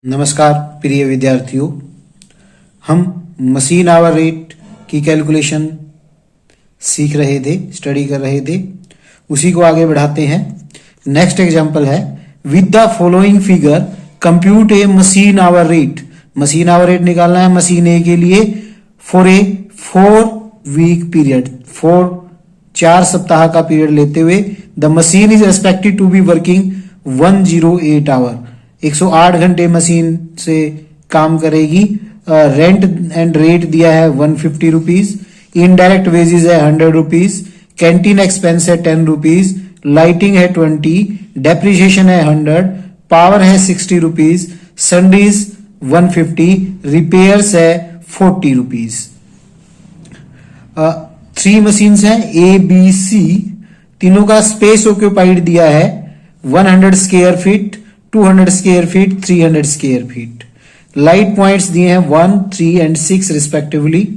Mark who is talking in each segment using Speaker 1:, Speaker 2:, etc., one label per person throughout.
Speaker 1: नमस्कार प्रिय विद्यार्थियों, हम मशीन आवर रेट की कैलकुलेशन सीख रहे थे, स्टडी कर रहे थे, उसी को आगे बढ़ाते हैं। नेक्स्ट एग्जांपल है, with the following figure compute A machine hour rate. Machine hour rate निकालना है मशीन ए के लिए फॉर ए 4 वीक पीरियड, 4 सप्ताह का पीरियड लेते हुए the machine is expected to be working 108 hour, 108 घंटे मशीन से काम करेगी। रेंट एंड रेट दिया है 150 रुपीज, इनडायरेक्ट वेजेस है 100 रुपीज, कैंटीन एक्सपेंस है 10 रुपीज, लाइटिंग है 20, डेप्रिसिएशन है 100, पावर है 60 रुपीज, सनडीज 150, रिपेयर्स है 40 रुपीज। 3 मशीन्स हैं ए बी सी, तीनों का स्पेस ऑक्यूपाइड दिया है 100 square feet, 200 square feet, 300 square feet. Light points दिए हैं 1, 3 and 6 respectively.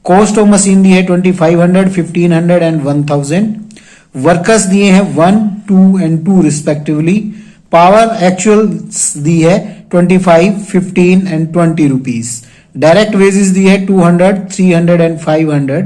Speaker 1: Cost of machine दी है 2500, 1500 एंड 1000। वर्कर्स दिए हैं 1, 2 एंड 2 रिस्पेक्टिवली। पावर एक्चुअल दी है 25, 15 एंड 20 रुपीज। डायरेक्ट वेजेस दी है 200, 300 एंड 500।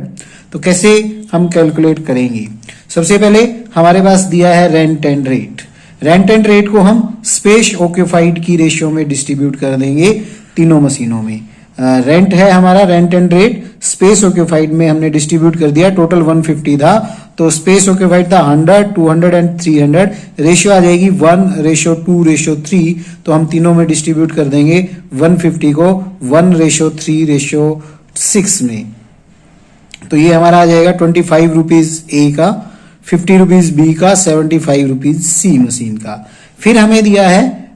Speaker 1: तो कैसे हम कैलकुलेट करेंगे? सबसे पहले हमारे पास दिया है rent and rate. Rent and rate को हम स्पेस ऑक्यूपाइड की रेशियो में डिस्ट्रीब्यूट कर देंगे तीनों मशीनों में। रेंट है हमारा, rent and rate space occupied में हमने डिस्ट्रीब्यूट कर दिया। टोटल 150 था, तो स्पेस ऑक्यूपाइड था 100, 200 एंड 300। रेशियो आ जाएगी 1:2:3, तो हम तीनों में डिस्ट्रीब्यूट कर देंगे 150 को 1:3:6 में। तो ये हमारा आ जाएगा 25 रुपीज ए का, 50 रुपीज बी का, 75 रुपीज सी मशीन का। फिर हमें दिया है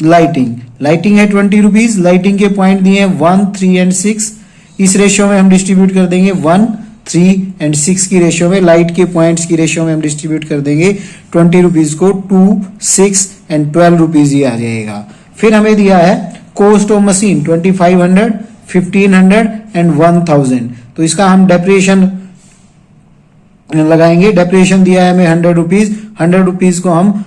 Speaker 1: लाइटिंग। लाइटिंग है 20 रुपीज। लाइटिंग के पॉइंट दिए हैं 1, 3 एंड 6। इस रेशियो में हम डिस्ट्रीब्यूट कर देंगे 1, 3 एंड 6 की रेशियो में। लाइट के पॉइंट्स की रेशियो में हम डिस्ट्रीब्यूट कर देंगे 20 रुपीज को 2, 6 एंड 12 रुपीज ही आ जाएगा। फिर हमें दिया है कॉस्ट ऑफ मशीन 2500, 1500 एंड 1000। तो इसका हम डेप्रिसिएशन लगाएंगे। डेप्रिसिएशन दिया है हमें 100 रुपीज। 100 रुपीज को हम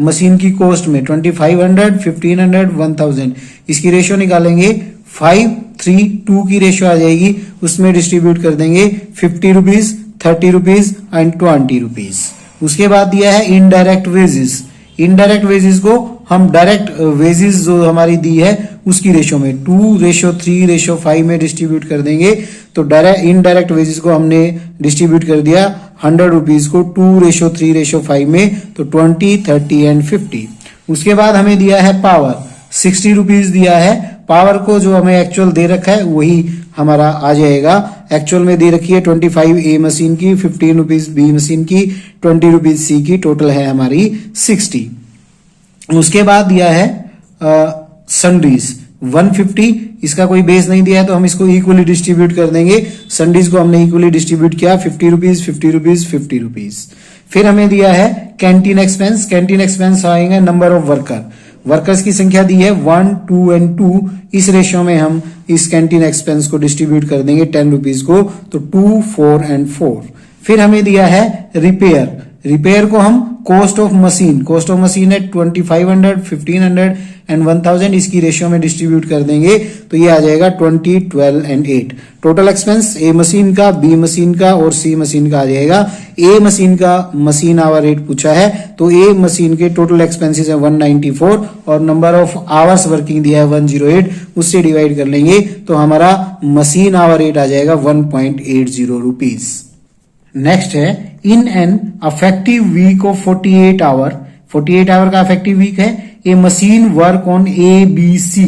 Speaker 1: मशीन की कॉस्ट में 2500, 1500, 1000 इसकी रेशियो निकालेंगे। 5, 3, 2 की रेशियो आ जाएगी, उसमें डिस्ट्रीब्यूट कर देंगे 50 रुपीज, 30 रुपीज एंड 20 रुपीज। उसके बाद दिया है इनडायरेक्ट वेजेस। इनडायरेक्ट वेजेस को हम डायरेक्ट वेजेस जो हमारी दी है उसकी रेशियो में 2:3:5 में डिस्ट्रीब्यूट कर देंगे। तो डायरेक्ट इनडायरेक्ट वेजेस को हमने डिस्ट्रीब्यूट कर दिया 100 रुपीज को 2:3:5 में, तो 20, 30 एंड 50। उसके बाद हमें दिया है पावर, 60 रुपीज दिया है। पावर को जो हमें एक्चुअल दे रखा है वही हमारा आ जाएगा। एक्चुअल में दे रखी है 25 ए मशीन की, 15 रुपीज बी मशीन की, 20 रुपीज सी की, टोटल है हमारी 60। उसके बाद दिया है सनडीज 150। इसका कोई बेस नहीं दिया है, तो हम इसको इक्वली डिस्ट्रीब्यूट कर देंगे। सनडीज को हमने इक्वली डिस्ट्रीब्यूट किया 50 रुपीज, 50 रुपीज, 50 रुपीज। फिर हमें दिया है कैंटीन एक्सपेंस। कैंटीन एक्सपेंस आएंगे नंबर ऑफ वर्कर। वर्कर्स की संख्या दी है 1, 2 एंड 2। इस रेशियो में हम इस कैंटीन एक्सपेंस को डिस्ट्रीब्यूट कर देंगे 10 रुपीज को, तो 2, 4 एंड 4। फिर हमें दिया है रिपेयर। रिपेयर को हम cost of machine, cost of machine है 2500, 1500 एंड 1000 इसकी रेशियो में डिस्ट्रीब्यूट कर देंगे, तो ये आ जाएगा 20, 12 and 8। Total expense A machine का, बी मशीन का और सी मशीन का आ जाएगा। ए मशीन का मशीन आवर रेट पूछा है, तो ए मशीन के टोटल एक्सपेंसेस है 194 और नंबर ऑफ आवर्स वर्किंग दिया है 108, उससे डिवाइड कर लेंगे तो हमारा मशीन आवर रेट आ जाएगा 1.80 रुपीज। नेक्स्ट है in an effective week of 48 hour. 48 hour का अफेक्टिव वीक है। A machine work on A B C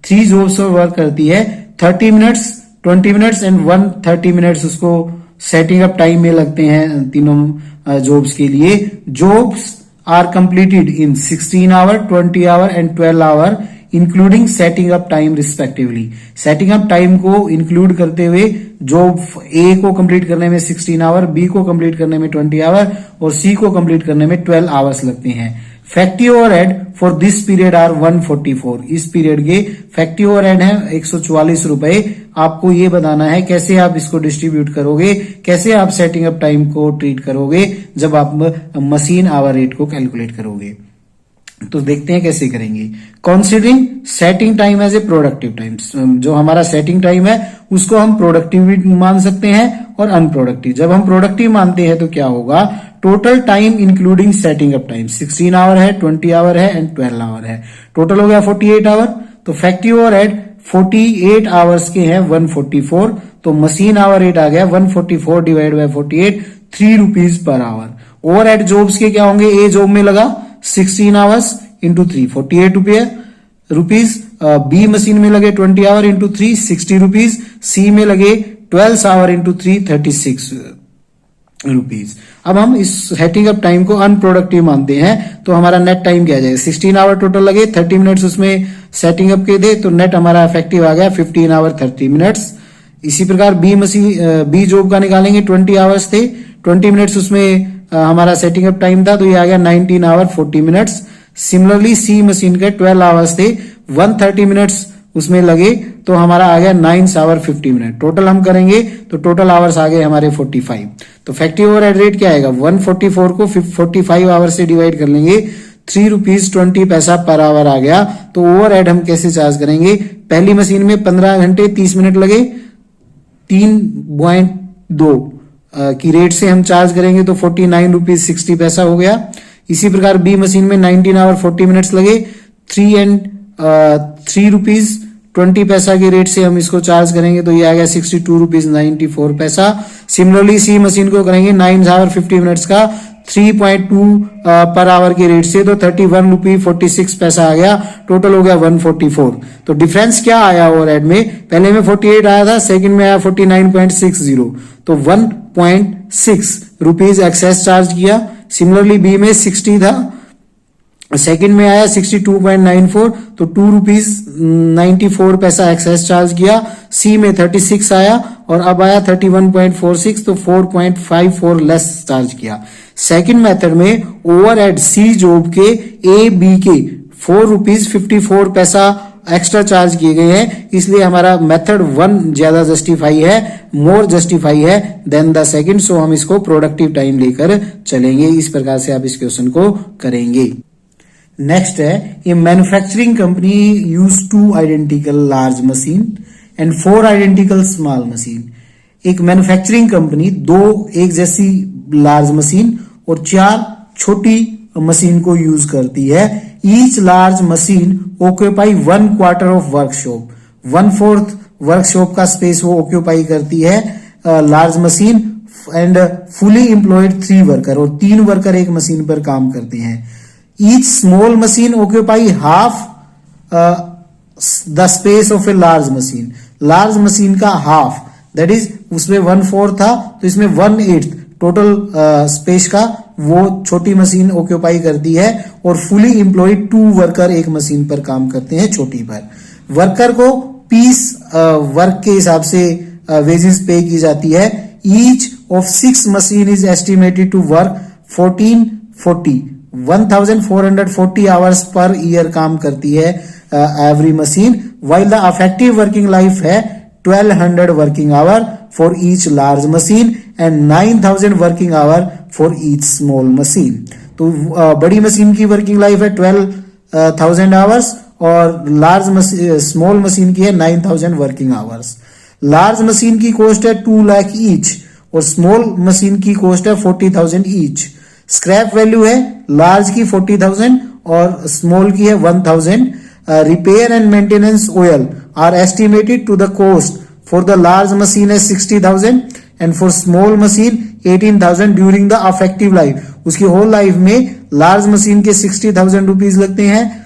Speaker 1: 3 jobs पर वर्क करती है। 30 मिनट्स, 20 मिनट्स एंड 130 मिनट्स उसको सेटिंग अप टाइम में लगते हैं तीनों जॉब्स के लिए। Jobs are completed in 16 hour, 20 hour and 12 hour including setting up time respectively. Setting up time को इंक्लूड करते हुए जॉब ए को कंप्लीट करने में 16 आवर, बी को कंप्लीट करने में 20 आवर और सी को कंप्लीट करने में 12 आवर्स लगते हैं। Factory overhead for this period are 144। इस पीरियड के फैक्ट्री ओवरहेड है 144 रुपए। आपको ये बताना है कैसे आप इसको डिस्ट्रीब्यूट करोगे, कैसे आप सेटिंग अप टाइम को ट्रीट करोगे जब आप मशीन आवर रेट को कैलकुलेट करोगे। तो देखते हैं कैसे करेंगे। Considering setting time as a productive time, जो हमारा सेटिंग टाइम है उसको हम प्रोडक्टिव भी मान सकते हैं और अनप्रोडक्टिव। जब हम प्रोडक्टिव मानते हैं तो क्या होगा, total time including setting up time 16 hour है, 20 आवर है एंड 12 आवर है, टोटल हो गया 48 आवर। तो फैक्ट्री ओवरहेड 48 आवर्स के हैं 144, तो मशीन आवर रेट आ गया 144 divide by 48, 3 rupees per hour. Overhead jobs के क्या होंगे, ए जॉब में लगा 16 आवर्स इंटू 3 48 रुपीज, बी मशीन में लगे 20 आवर इंटू 3 60 रुपीज, सी में लगे 12 आवर इंटू 3 36 रुपीज। अब हम इस सेटिंग अप टाइम को अनप्रोडक्टिव मानते हैं तो हमारा नेट टाइम क्या आ जाएगा, 16 आवर टोटल लगे, 30 मिनट्स उसमें सेटिंग अप के दे, तो नेट हमारा इफेक्टिव आ गया 15 आवर 30 मिनट्स। इसी प्रकार बी जॉब का निकालेंगे, 20 आवर्स थे, 20 मिनट्स उसमें हमारा सेटिंग अप टाइम था, तो ये आ गया 19 hour 40 minutes. Similarly C machine के 12 आवर्स थे, 130 मिनट्स उसमें लगे, तो हमारा आ गया 9 आवर 50 मिनट। टोटल हम करेंगे तो टोटल आवर्स आ गए हमारे 45। तो फैक्ट्री ओवरहेड रेट क्या आएगा, 144 को 45 आवर से डिवाइड कर लेंगे, 3 रुपीज 20 पैसा पर आवर आ गया। तो ओवरहेड हम कैसे चार्ज करेंगे, पहली मशीन में 15 घंटे 30 मिनट लगे, 3.2 की रेट से हम चार्ज करेंगे तो 49 रुपीज 60 पैसा हो गया। इसी प्रकार बी मशीन में 19 आवर 40 मिनट्स लगे, 3 रुपीज 20 पैसा के रेट से हम इसको चार्ज करेंगे तो ये आ गया 62 रुपीज 94 पैसा। सिमिलरली सी मशीन को करेंगे 9 आवर 50 मिनट्स का 3.2 पर आवर के रेट से, तो 31 रुपी 46 पैसा आ गया, टोटल हो गया 144। तो डिफरेंस क्या आया ओवरहेड में, पहले में 48 आया था, सेकंड में आया 49.60, तो 1.6 रुपीज एक्सेस चार्ज किया। सिमिलरली बी में 60 था, सेकंड में आया 62.94, तो 2 रुपीज 94 पैसा एक्सेस चार्ज किया। सी में 36 आया और अब आया 31.46, तो 4.54 लेस चार्ज किया। सेकंड मेथड में ओवरहेड सी जॉब के ए बी के 4 रुपीज 54 पैसा एक्स्ट्रा चार्ज किए गए हैं, इसलिए हमारा मेथड 1 ज्यादा जस्टिफाई है, मोर जस्टिफाई है देन द सेकंड। सो हम इसको प्रोडक्टिव टाइम लेकर चलेंगे। इस प्रकार से आप इस क्वेश्चन को करेंगे। नेक्स्ट है, ए manufacturing company use 2 identical large machine and 4 identical small machine. एक मैन्युफैक्चरिंग कंपनी 2 एक जैसी लार्ज मशीन और 4 छोटी मशीन को यूज करती है। Each large machine occupy 1/4 of workshop, 1/4 workshop का स्पेस वो ऑक्यूपाई करती है large machine, and fully employed 3 worker, और 3 वर्कर एक मशीन पर काम करते हैं। Each small machine occupy half the space of A large machine, large machine का हाफ, दैट इज उसमें 1/4 था तो इसमें 1/8 टोटल स्पेस का वो छोटी मशीन ऑक्यूपाई करती है, और फुली एम्प्लॉयड 2 वर्कर एक मशीन पर काम करते हैं छोटी पर। वर्कर को पीस वर्क के हिसाब से वेजेस पे की जाती है। Each of 6 machine is estimated to work 1440 hours per year काम करती है every machine, while the effective working life है 1200 working hour for each large machine and 9000 working hour for each small machine. तो बड़ी मशीन की working life है 12,000 hours और small machine की है 9000 वर्किंग आवर्स। लार्ज मशीन की कॉस्ट है 2 लाख ईच और स्मॉल मशीन की कॉस्ट है 40,000 ईच। स्क्रैप वैल्यू है लार्ज की 40,000 और स्मॉल की है 1,000। Repair and maintenance oil are estimated to the cost for the large machine है 60,000 and for small machine 18,000 during the effective life. उसकी होल लाइफ में लार्ज मशीन के 60,000 रुपीज लगते हैं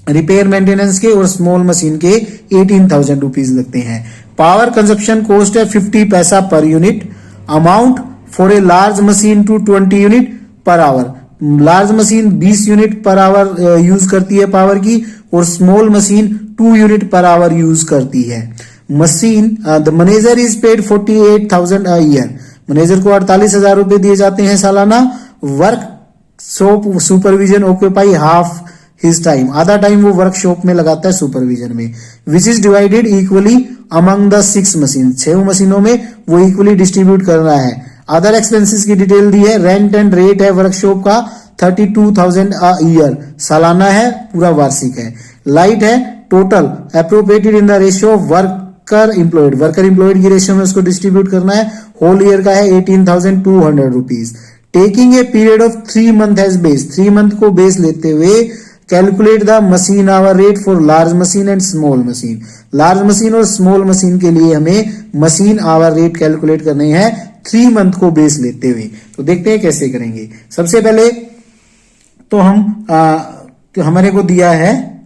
Speaker 1: रिपेयर मेंटेनेंस के, और स्मॉल मशीन के 18,000 रुपीज लगते हैं। पावर कंजप्शन कॉस्ट है 50 पैसा per unit. Amount for a large machine to 20 unit per hour, large machine 20 unit per hour use करती है पावर की, और small machine 2 unit per hour use करती है। Machine the manager is paid 48,000 a year, manager को 48,000 रुपए दिए जाते हैं सालाना। Workshop supervision occupy half his time, आधा टाइम वो वर्कशॉप में लगाता है सुपरविजन में, which is divided equally among the 6 machine, 6 मशीनों में वो इक्वली डिस्ट्रीब्यूट कर रहा है। अदर एक्सपेंसेस की डिटेल दी है, रेंट एंड रेट है वर्कशॉप का 32,000 अ ईयर, सालाना है, पूरा वार्षिक है। लाइट है total appropriated in the ratio of worker employed की रेशियो में उसको डिस्ट्रीब्यूट करना है। होल ईयर का है 18,200 rupees. Taking a period of 3 month as base, 3 month को बेस लेते हुए calculate the machine hour rate for large machine and small machine. Large machine और स्मॉल मशीन के लिए हमें मशीन आवर रेट कैलकुलेट करने हैं 3 मंथ को बेस लेते हुए। तो देखते हैं कैसे करेंगे। सबसे पहले तो हम हमारे को दिया है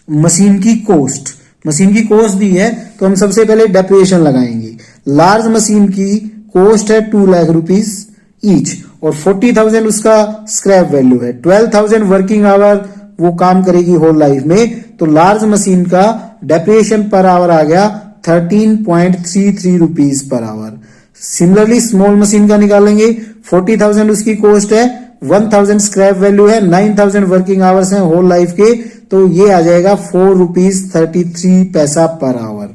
Speaker 1: मशीन की कॉस्ट, मशीन की कॉस्ट दी है तो हम सबसे पहले डेप्रिसिएशन लगाएंगे। लार्ज मशीन की कॉस्ट है 2 लाख रुपीज ईच और 40,000 उसका स्क्रैप वैल्यू है। 12,000 वर्किंग आवर वो काम करेगी होल लाइफ में, तो लार्ज मशीन का डेप्रिसिएशन पर आवर आ गया 13.33 rupees per our. Similarly small machine का निकालेंगे, 40,000 उसकी कॉस्ट है, 1,000 स्क्रैप वैल्यू है, 9,000 वर्किंग आवर्स हैं होल लाइफ के, तो ये आ जाएगा 4 रुपीज 33 पैसा पर आवर।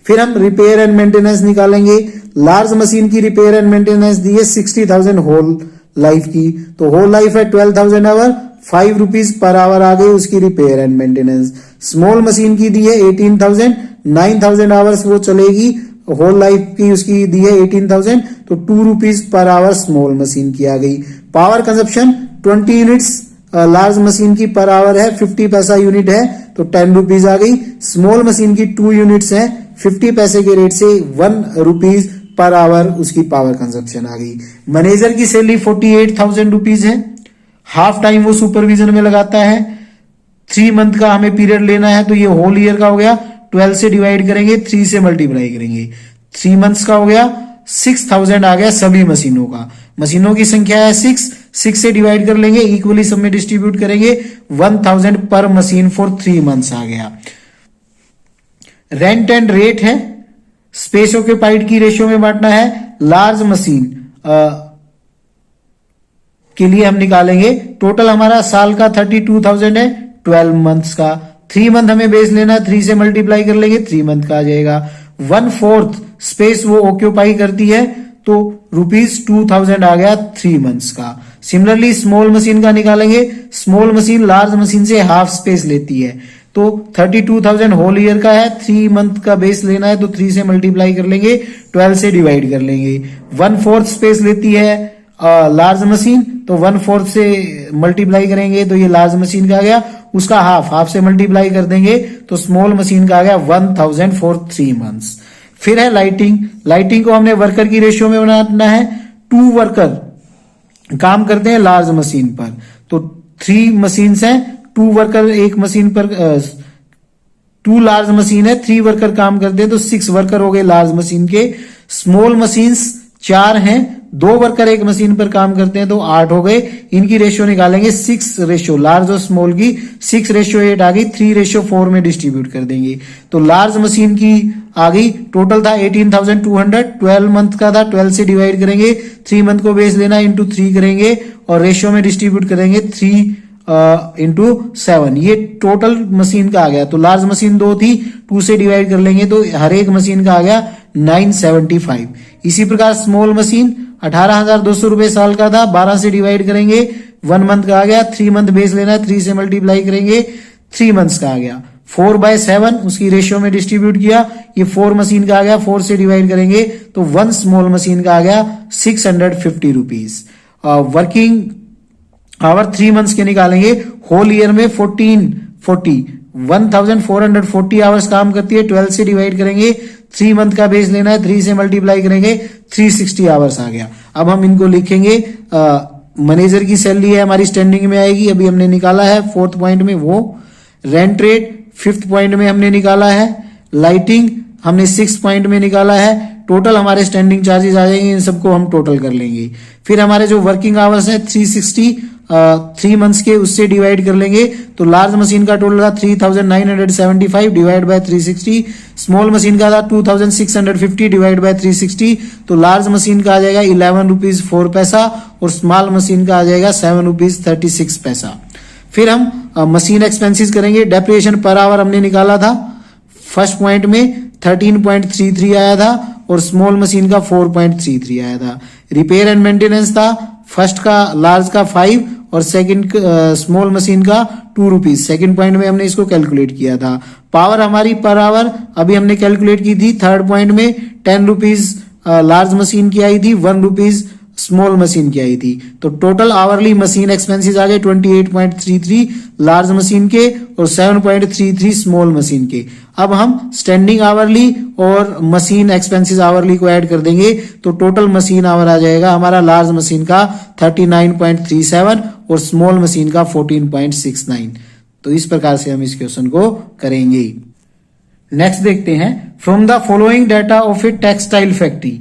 Speaker 1: फिर हम रिपेयर एंड मेंटेनेंस निकालेंगे। लार्ज मशीन की रिपेयर एंड मेंटेनेंस दी है 60,000 होल लाइफ की, तो होल लाइफ है 12,000 आवर, 5 रुपीज पर आवर आ गई उसकी repair and maintenance. Small machine की दी है 18,000, 9,000 आवर्स वो चलेगी, होल लाइफ की उसकी दी है 18,000, तो 2 rupees per our small machine की आ गई। Power consumption 20 units large machine की पर आवर है, 50 पैसा यूनिट है, तो 10 रुपीज आ गई। स्मॉल मशीन की 2 यूनिट्स है, 50 पैसे के रेट से 1 रुपीज पर आवर उसकी पावर कंजप्शन आ गई। मैनेजर की सैलरी 48,000 रुपीज है, हाफ टाइम वो सुपरविजन में लगाता है। 3 मंथ का हमें पीरियड लेना है, तो ये होल ईयर का हो गया, 12 से डिवाइड करेंगे, 3 से मल्टीप्लाई करेंगे, 3 मंथ्स का हो गया, 6,000 आ गया सभी मशीनों का। मशीनों की संख्या है 6 से डिवाइड कर लेंगे, इक्वली सब में डिस्ट्रीब्यूट करेंगे, 1,000 पर मशीन फॉर 3 मंथ्स आ गया। रेंट एंड रेट है, स्पेस ऑक्यूपाइड की रेशियो में बांटना है। लार्ज मशीन के लिए हम निकालेंगे, टोटल हमारा साल का 32,000 है, 12 मंथ्स का, 3 मंथ हमें बेस लेना, 3 से मल्टीप्लाई कर लेंगे, 3 मंथ का आ जाएगा। 1/4 स्पेस वो ऑक्यूपाई करती है, तो ₹2,000 आ गया 3 मंथ्स का। सिमिलरली स्मॉल मशीन का निकालेंगे, स्मॉल मशीन लार्ज मशीन से हाफ स्पेस लेती है, तो 32,000 होल ईयर का है, 3 मंथ का बेस लेना है, तो 3 से मल्टीप्लाई कर लेंगे, 12 से डिवाइड कर लेंगे। 1/4 स्पेस लेती है लार्ज मशीन, तो 1/4 से मल्टीप्लाई करेंगे, तो ये लार्ज मशीन का आ गया, उसका हाफ से मल्टीप्लाई कर देंगे, तो स्मॉल मशीन का आ गया 1,000 फॉर 3 मंथ्स। फिर है लाइटिंग को हमने वर्कर की रेशियो में बनाना है। 2 वर्कर काम करते हैं लार्ज मशीन पर, तो 3 मशीन है, 2 वर्कर एक मशीन पर, 2 लार्ज मशीन है, 3 वर्कर काम करते हैं, तो 6 वर्कर हो गए लार्ज मशीन के। स्मॉल मशीन्स 4 हैं, 2 वर्कर एक मशीन पर काम करते हैं, तो 8 हो गए। इनकी रेशियो निकालेंगे, 6 रेशियो लार्ज और स्मॉल की 6:8 आ गई, 3:4 में डिस्ट्रीब्यूट कर देंगे, तो लार्ज मशीन की आ गई, टोटल था 18,200, 12 मंथ का था, 12 से डिवाइड करेंगे, 3 मंथ को बेस लेना, इंटू 3 करेंगे और रेशियो में डिस्ट्रीब्यूट करेंगे 3/7, ये टोटल मशीन का आ गया। तो लार्ज मशीन 2 थी, 2 से डिवाइड कर लेंगे, तो हर एक मशीन का आ गया 975। इसी प्रकार स्मॉल मशीन 18,200 रुपए साल का था, 12 से डिवाइड करेंगे, 1 मंथ का आ गया, 3 मंथ बेस लेना है, 3 से मल्टीप्लाई करेंगे, 3 मंथ्स का आ गया। 4/7 उसकी रेशियो में डिस्ट्रीब्यूट किया, ये 4 मशीन का आ गया, 4 से डिवाइड करेंगे, तो 1 स्मॉल मशीन का आ गया 650 रुपीज। वर्किंग आवर 3 मंथ्स के निकालेंगे, होल ईयर में 1,440 आवर्स काम करती है, 12 से डिवाइड करेंगे, 3 मंथ का बेस लेना है, 3 से मल्टीप्लाई करेंगे, 360 आवर्स आ गया। अब हम इनको लिखेंगे, मैनेजर की सैलरी है हमारी स्टैंडिंग में आएगी, अभी हमने निकाला है 4th पॉइंट में वो। रेंट रेट 5th पॉइंट में हमने निकाला है। लाइटिंग हमने 6th पॉइंट में निकाला है। टोटल हमारे स्टैंडिंग चार्जेस आ जाएंगे, इन सबको हम टोटल कर लेंगे। फिर हमारे जो वर्किंग आवर्स है 360 3 मंथ्स के, उससे डिवाइड कर लेंगे, तो लार्ज मशीन का टोटल था 3,975 डिवाइड बाय 360, स्मॉल मशीन का था 2,650 डिवाइड बाय 360, तो लार्ज मशीन का आ जाएगा 11 रुपीज 4 पैसा और स्मॉल मशीन का आ जाएगा 7 रुपीज 36 पैसा। फिर हम मशीन एक्सपेंसेस करेंगे। डेप्रिसिएशन पर आवर हमने निकाला था, फर्स्ट पॉइंट में 13.33 आया था और स्मॉल मशीन का 4.33 आया था। रिपेयर एंड मेंटेनेंस था फर्स्ट का लार्ज का 5 और सेकंड स्मॉल मशीन का 2 रुपीज। सेकंड पॉइंट में हमने इसको कैलकुलेट किया था। पावर हमारी पर आवर अभी हमने कैलकुलेट की थी थर्ड पॉइंट में 10 रुपीज लार्ज मशीन की आई थी, 1 रुपीज स्मॉल मशीन की आई थी। तो टोटल आवरली मशीन एक्सपेंसेस आ गए 28.33 लार्ज मशीन के और 7.33 स्मॉल मशीन के। अब हम स्टैंडिंग आवरली और मशीन एक्सपेंसेस आवरली को ऐड कर देंगे तो टोटल मशीन आवर आ जाएगा हमारा लार्ज मशीन का 39.37 और स्मॉल मशीन का 14.69। तो इस प्रकार से हम इस क्वेश्चन को करेंगे। नेक्स्ट देखते हैं, from the following data of a textile factory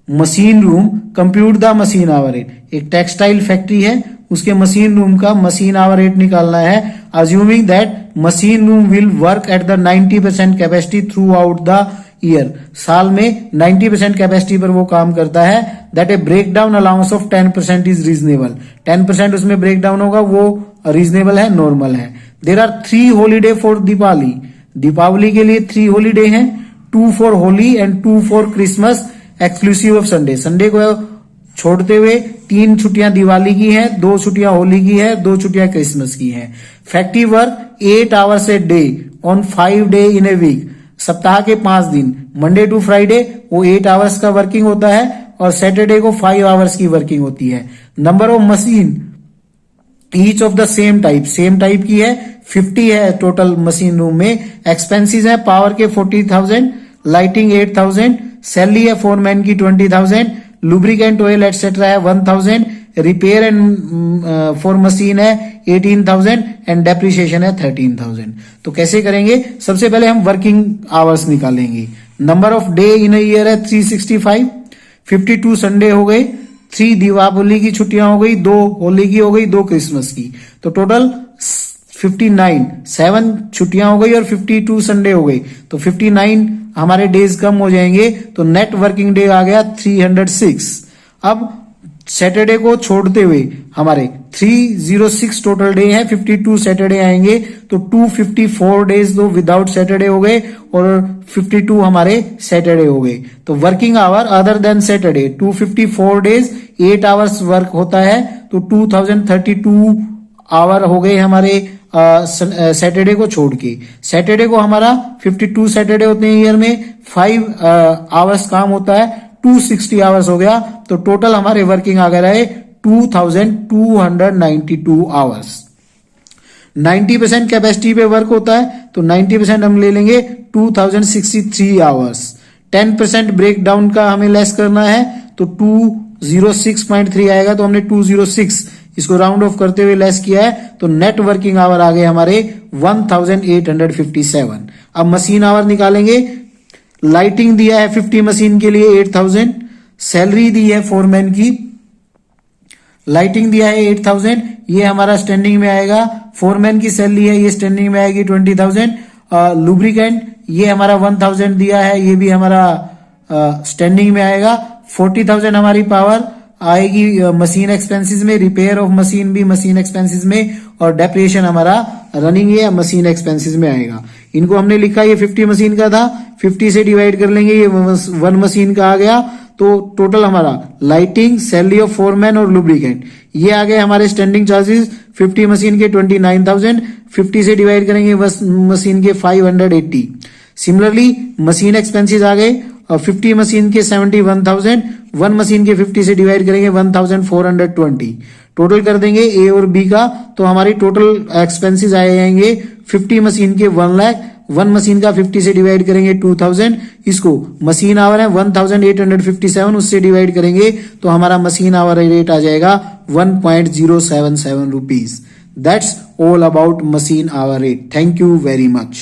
Speaker 1: machine room compute the machine hour rate. एक टेक्सटाइल फैक्ट्री है, उसके मशीन रूम का मशीन आवर रेट निकालना है। Assuming that machine room will work at the 90% capacity throughout the year. साल में 90% capacity पर वो काम करता है। That a breakdown allowance of 10% is reasonable. 10% उसमें ब्रेक डाउन होगा, वो रीजनेबल है, नॉर्मल है। There are 3 holiday for Deepawali. Deepawali के लिए 3 हॉलीडे हैं, 2 for Holi and 2 for Christmas exclusive of Sunday. Sunday को छोड़ते हुए 3 छुट्टियां दिवाली की हैं, 2 छुट्टियां होली की है, 2 छुट्टियां क्रिसमस की हैं। Factory work 8 hours a day on 5 day in a week. सप्ताह के 5 दिन मंडे टू फ्राइडे वो 8 आवर्स का वर्किंग होता है और सैटरडे को 5 आवर्स की वर्किंग होती है। Number of machine each of the same type की है 50 है टोटल मशीन रूम में। एक्सपेंसेस है पावर के 40,000, लाइटिंग 8,000, सैलरी है फोरमैन की 20,000, लुब्रिकेंट ऑयल एटसेट्रा है 1,000, रिपेयर एंड फॉर मशीन है 18,000 एंड डेप्रिसिएशन है 13,000। तो कैसे करेंगे, सबसे पहले हम वर्किंग आवर्स निकालेंगे। Number of day in a year है 365, 52 संडे हो गए, 3 दीपावली की छुट्टियां हो गई, 2 होली की हो गई, 2 क्रिसमस की। तो टोटल 59, 7 छुट्टियां हो गई और 52 संडे हो गई। तो 59 हमारे डेज कम हो जाएंगे तो नेट वर्किंग डे आ गया 306। अब सैटरडे को छोड़ते हुए हमारे 306 टोटल डे है, 52 सैटरडे आएंगे तो 254 डेज तो विदाउट सैटरडे हो गए और 52 हमारे सैटरडे हो गए। तो working hour other than Saturday 254 days 8 hours work होता है तो 2032 आवर हो गए हमारे सैटरडे को छोड़ के। सैटरडे को हमारा 52 सैटरडे होते हैं ईयर में, 5 आवर्स काम होता है, 260 आवर्स हो गया। तो टोटल हमारे वर्किंग आ गया है 2292 आवर्स। 90% कैपेसिटी पे वर्क होता है तो 90% हम ले लेंगे 2063 आवर्स। 10% ब्रेक डाउन का हमें लेस करना है तो 206.3 आएगा तो हमने 206 इसको राउंड ऑफ करते हुए लेस किया है तो नेट वर्किंग आवर आ गए हमारे 1857। अब मशीन आवर निकालेंगे। लाइटिंग दिया है 50 मशीन के लिए 8000, सैलरी दी है फोरमैन की, लाइटिंग दिया है 8000, ये हमारा स्टैंडिंग में आएगा। फोरमैन की सैलरी है ये स्टैंडिंग में आएगी 20,000। लुब्रिकेंट ये हमारा 1000 दिया है, ये भी हमारा स्टैंडिंग में आएगा। 40,000 हमारी पावर आएगी मशीन एक्सपेंसेस में, रिपेयर ऑफ मशीन भी मशीन एक्सपेंसेस में और डेप्रिसिएशन हमारा रनिंग या मशीन एक्सपेंसेस में आएगा। इनको हमने लिखा ये 50 मशीन का था, 50 से डिवाइड कर लेंगे, ये 1 मशीन का आ गया। तो टोटल हमारा लाइटिंग, सैलरी ऑफ फोरमैन और लुब्रिकेंट ये आ गए हमारे स्टैंडिंग चार्जेस 50 मशीन के 29,000, 50 से डिवाइड करेंगे मशीन के 580। सिमिलरली मशीन एक्सपेंसेस आ गए और 50 मशीन के 71,000, 1 मशीन के 50 से डिवाइड करेंगे 1420। टोटल कर देंगे ए और बी का तो हमारी टोटल एक्सपेंसेस आ जाएंगे 50 मशीन के 1 लाख, 1 मशीन का 50 से डिवाइड करेंगे 2000, इसको मशीन आवर है 1857 उससे डिवाइड करेंगे तो हमारा मशीन आवर रेट आ जाएगा 1.077 rupees. That's all about machine hour rate. Thank you very much.